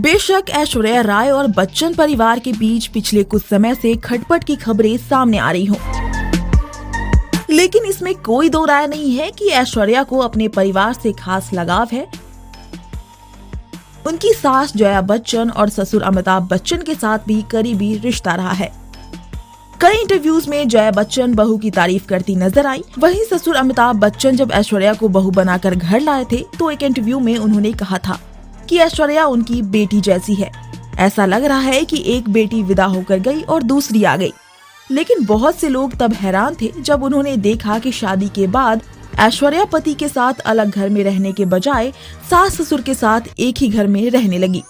बेशक ऐश्वर्या राय और बच्चन परिवार के बीच पिछले कुछ समय से खटपट की खबरें सामने आ रही हों, लेकिन इसमें कोई दो राय नहीं है कि ऐश्वर्या को अपने परिवार से खास लगाव है। उनकी सास जया बच्चन और ससुर अमिताभ बच्चन के साथ भी करीबी रिश्ता रहा है। कई इंटरव्यूज में जया बच्चन बहू की तारीफ करती नजर आई। वहीं ससुर अमिताभ बच्चन जब ऐश्वर्या को बहू बनाकर घर लाए थे तो एक इंटरव्यू में उन्होंने कहा था कि ऐश्वर्या उनकी बेटी जैसी है। ऐसा लग रहा है कि एक बेटी विदा होकर गई और दूसरी आ गई। लेकिन बहुत से लोग तब हैरान थे जब उन्होंने देखा कि शादी के बाद ऐश्वर्या पति के साथ अलग घर में रहने के बजाय सास ससुर के साथ एक ही घर में रहने लगी।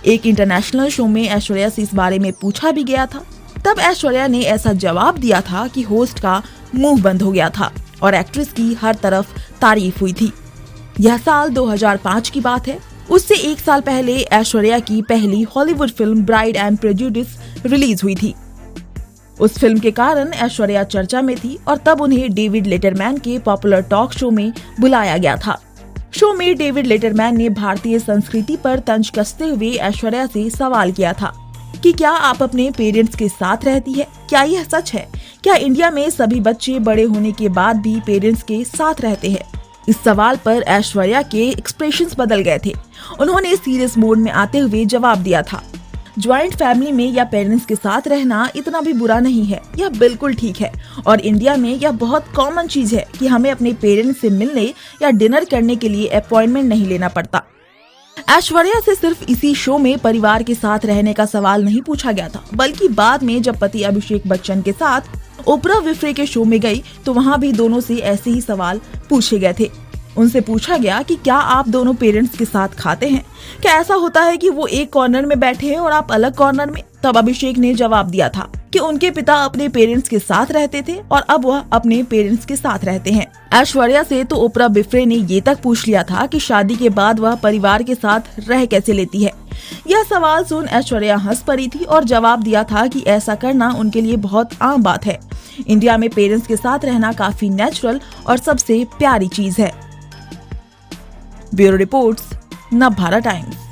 एक इंटरनेशनल शो में ऐश्वर्या से इस बारे में पूछा भी गया था। तब ऐश्वर्या ने ऐसा जवाब दिया था कि होस्ट का मुंह बंद हो गया था और एक्ट्रेस की हर तरफ तारीफ हुई थी। यह साल 2005 की बात है। उससे एक साल पहले ऐश्वर्या की पहली Hollywood film bride and prejudice release हुई थी। उस फिल्म के कारण ऐश्वर्या चर्चा में थी और तब उन्हें डेविड लेटरमैन के पॉपुलर टॉक शो में बुलाया गया था। शो में डेविड लेटरमैन ने भारतीय संस्कृति पर तंज कसते हुए ऐश्वर्या से सवाल किया था कि क्या आप अपने पेरेंट्स के साथ रहती है? क्या यह सच है? क्या इंडिया में सभी बच्चे बड़े होने के बाद भी पेरेंट्स के साथ रहते हैं? इस सवाल पर ऐश्वर्या के एक्सप्रेशंस बदल गए थे। उन्होंने सीरियस मोड में आते हुए जवाब दिया था, ज्वाइंट फैमिली में या पेरेंट्स के साथ रहना इतना भी बुरा नहीं है, यह बिल्कुल ठीक है और इंडिया में यह बहुत कॉमन चीज है कि हमें अपने पेरेंट्स से मिलने या डिनर करने के लिए अपॉइंटमेंट नहीं लेना पड़ता। ऐश्वर्या से सिर्फ इसी शो में परिवार के साथ रहने का सवाल नहीं पूछा गया था, बल्कि बाद में जब पति अभिषेक बच्चन के साथ ओपरा विफ्रे के शो में गई तो वहाँ भी दोनों से ऐसे ही सवाल पूछे गए थे। उनसे पूछा गया कि क्या आप दोनों पेरेंट्स के साथ खाते हैं? क्या ऐसा होता है कि वो एक कॉर्नर में बैठे हैं और आप अलग कॉर्नर में? तब अभिषेक ने जवाब दिया था कि उनके पिता अपने पेरेंट्स के साथ रहते थे और अब वह अपने पेरेंट्स के साथ रहते हैं। ऐश्वर्या से तो ओपरा विफ्रे ने ये तक पूछ लिया था कि शादी के बाद वह परिवार के साथ रह कैसे लेती है। यह सवाल सुन ऐश्वर्या हंस पड़ी थी और जवाब दिया था कि ऐसा करना उनके लिए बहुत आम बात है। इंडिया में पेरेंट्स के साथ रहना काफी नेचुरल और सबसे प्यारी चीज है। Bureau reports, Navbharat times.